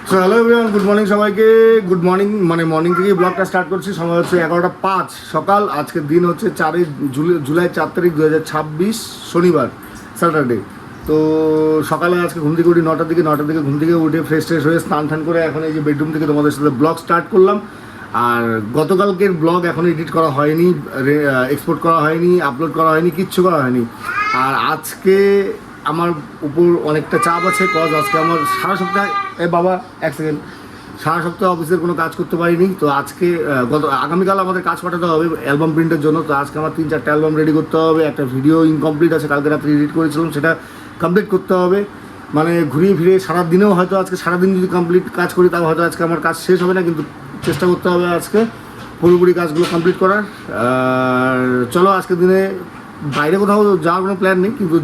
So hello everyone, good morning সবাইকে। Good morning, মানে morning থেকেই ব্লগটা স্টার্ট করছি। সময় হচ্ছে 11:05 সকাল। আজকের দিন হচ্ছে 4 জুলাই 4 তারিখ 2026 শনিবার, স্যাটারডে। তো সকালে আজকে ঘুম থেকে উঠি 9টার দিকে ঘুম থেকে উঠে ফ্রেশ হয়ে স্নান টান করে এখন এই যে বেডরুম থেকে তোমাদের সাথে ব্লগ স্টার্ট করলাম। আর গতকালকের ব্লগ এখনও এডিট করা হয়নি, এক্সপোর্ট করা হয়নি, আপলোড করা হয়নি, কিচ্ছু করা হয়নি। আর আজকে আমার উপর অনেকটা চাপ আছে, কজ আজকে আমার সারা সপ্তাহে বাবা এক সেকেন্ড সারা সপ্তাহে অফিসের কোনো কাজ করতে পারিনি। তো আজকে আগামীকাল আমাদের কাজ পাঠাতে হবে অ্যালবাম প্রিন্টের জন্য। তো আজকে আমার 3-4টা অ্যালবাম রেডি করতে হবে। একটা ভিডিও ইনকমপ্লিট আছে, কালকে রাত্রে এডিট করেছিলাম, সেটা কমপ্লিট করতে হবে। মানে ঘুরিয়ে ফিরে সারাদিনেও হয়তো আজকে সারাদিন যদি কমপ্লিট কাজ করি তাও হয়তো আজকে আমার কাজ শেষ হবে না, কিন্তু চেষ্টা করতে হবে আজকে পুরোপুরি কাজগুলো কমপ্লিট করার। আর চলো আজকের দিনে বাইরে কোথাও যাওয়ার কোনো প্ল্যান নেই, কিন্তু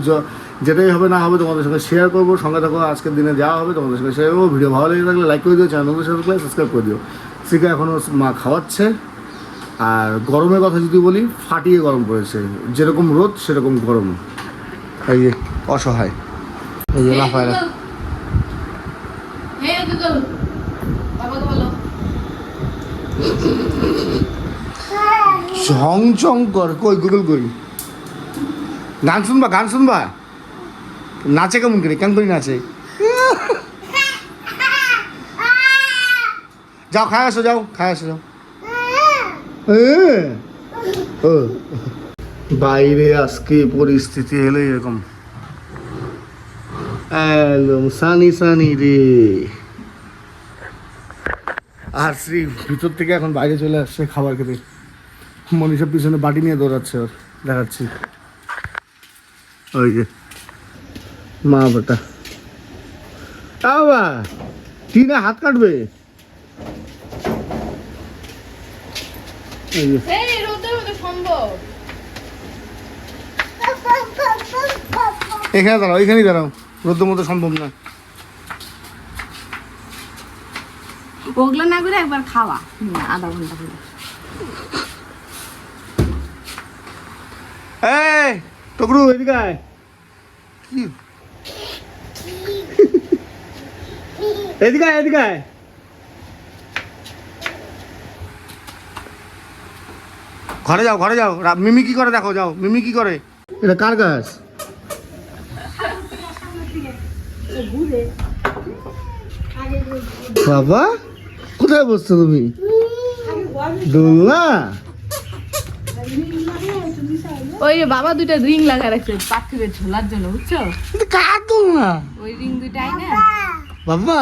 যেটাই হবে না হবে তোমাদের সঙ্গে শেয়ার করবো। সঙ্গে থাকো, আজকের দিনে যাওয়া হবে তোমাদের সঙ্গে শেয়ার করবো। ভিডিও ভালো লেগে থাকলে লাইক করে দিও, চ্যানেলকে সাবস্ক্রাইব করে দিও। শিখে এখনও মা খাওয়াচ্ছে। আর গরমের কথা যদি বলি, ফাটিয়ে গরম পড়েছে, যেরকম রোদ সেরকম গরম। এই যে অসহায়, এই যে লাফায় না। ঝংঝং কর, কই গুগল করি। গান শুনবা নাচে কেমন করে নাচে। যাও খায় আসো যাও। বাইরে আজকে পরিস্থিতি হলে এরকম একদম সানি রে। আর শ্রী ভিতর থেকে এখন বাইরে চলে আসছে খাবার খেতে। মনীষার পিছনে বাটি নিয়ে দৌড়াচ্ছে, ওর দেখাচ্ছি। ওই যে মা বেটা বাবা টিনা হাত কাটবে। এখানে দাঁড়াও, এখানেই দাঁড়াও, রোদ্রের মতো সম্ভব না। ওগুলো না করে একবার খাওয়া আধা ঘন্টা করে। এই টকরু এদিকে আয়। কি এদিকে আয়। ঘরে যাও। মিমি কি করে দেখো, যাও। মিমি কি করে? এটা কার গাছ? বাবা কোথায় বসছো তুমি? দোলনা। ওই বাবা দুইটা রিং লাগা রাখছে পাখিদের ঝোলার জন্য, বুঝছো? কার দোলনা? ওই রিং দুইটাই না বাবা।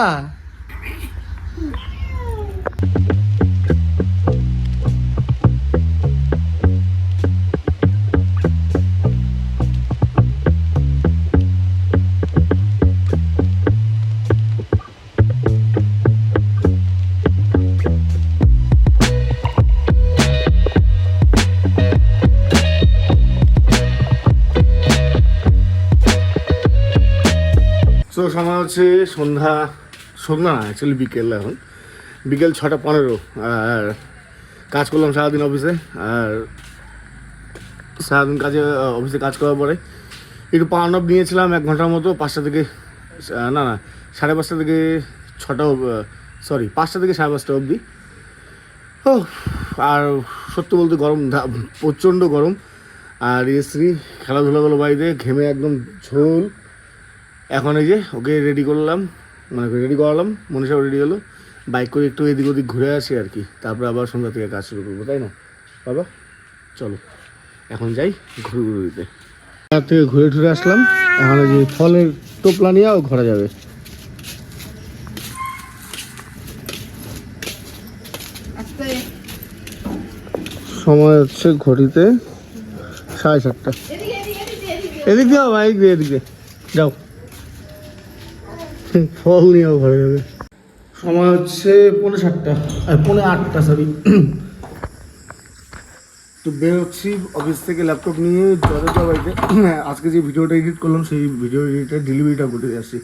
তো সময় হচ্ছে সন্ধ্যা না, অ্যাকচুয়ালি বিকেল। এখন বিকেল 6:15। আর কাজ করলাম সারাদিন অফিসে। আর সারাদিন অফিসে কাজ করার পরে একটু পাওয়ার অফ নিয়েছিলাম 1 ঘন্টার মতো। 5টা থেকে 5:30 থেকে 5টা থেকে 5:30 অবধি। ও আর সত্যি বলতে গরম, প্রচণ্ড গরম। আর শ্রী খেলাধুলা করলো বাড়িতে, ঘেমে একদম ঝোল। এখন এই যে ওকে রেডি করালাম, মনীষাও রেডি হলো। বাইক করে একটু এদিক ওদিক ঘুরে আসি আর কি, তারপরে আবার সন্ধ্যা থেকে কাজ শুরু করবো, তাই না বাবা? চলো এখন যাই ঘুরে দিতে। তার থেকে ঘুরে আসলাম। এখন এই যে ফলের টোপলা নিয়েও ঘরে যাবে। সময় হচ্ছে ঘড়িতে 7:30। এদিক দিয়ে বাবা, এদিক দিয়ে যাও। ফল নিয়েও ঘরে যাবে। সময় হচ্ছে 7:45 সরি। তো বেরোচ্ছি অফিস থেকে ল্যাপটপ নিয়ে বাড়িতে। আজকে যে ভিডিওটা এডিট করলাম সেই ভিডিও এডিটের ডেলিভারিটা করতে যাচ্ছি,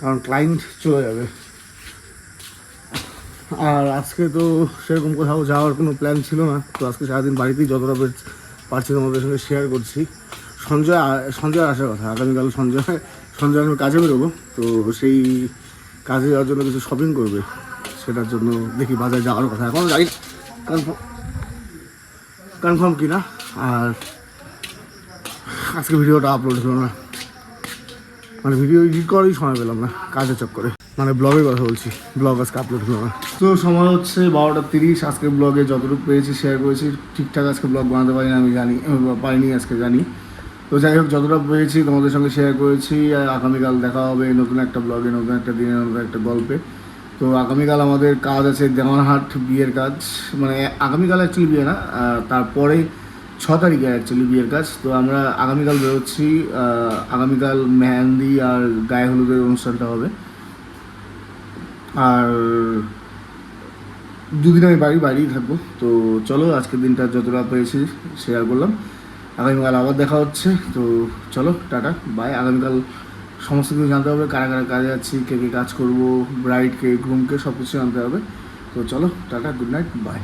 কারণ ক্লায়েন্ট চলে যাবে। আর আজকে তো সেরকম কোথাও যাওয়ার কোনো প্ল্যান ছিল না। তো আজকে সারাদিন বাড়িতেই যতটা পারছি তোমাদের সঙ্গে শেয়ার করছি। সঞ্জয় আসার কথা, আগামীকাল সঞ্জয় আমি কাজে বেরোবো। তো সেই কাজে যাওয়ার জন্য কিছু শপিং করবে, সেটার জন্য দেখি বাজারে যাওয়ার কথা, এখন যাই কনফার্ম কিনা। আর আজকে ভিডিওটা আপলোড হলো না, মানে ভিডিও এডিট করারই সময় পেলাম না কাজের চক্করে, মানে ব্লগের কথা বলছি, ব্লগ আজকে আপলোড হলো না। তো সময় হচ্ছে 12:30, আজকে ব্লগে যতটুকু পেয়েছি শেয়ার করেছি। ঠিকঠাক আজকে ব্লগ বানাতে পারিনি, আমি জানি, পারিনি আজকে জানি। তো যাই হোক, যতটা পেয়েছি তোমাদের সঙ্গে শেয়ার করেছি। আগামীকাল দেখা হবে নতুন একটা ব্লগে, নতুন একটা দিনে, নতুন একটা গল্পে। তো আগামীকাল আমাদের কাজ আছে দেওয়ানহাট, বিয়ের কাজ, মানে আগামীকাল অ্যাকচুয়ালি বিয়ে না, তারপরে 6 তারিখে অ্যাকচুয়ালি বিয়ের কাজ। তো আমরা আগামীকাল বেরোচ্ছি, আগামীকাল মেহেন্দি আর গায়ে হলুদের অনুষ্ঠানটা হবে। আর দুদিন আমি বাড়িই থাকবো। তো চলো, আজকের দিনটা যতটা পেয়েছি শেয়ার করলাম। আগামীকাল আবার দেখা হচ্ছে। তো চলো, টাটা বাই। আগামীকাল সমস্ত কিছু জানতে হবে, কারা কারা কাজে যাচ্ছি, কে কে কাজ করবো, ব্রাইডকে, গ্রুমকে, সব কিছু জানতে হবে। তো চলো, টাটা, গুড নাইট, বাই।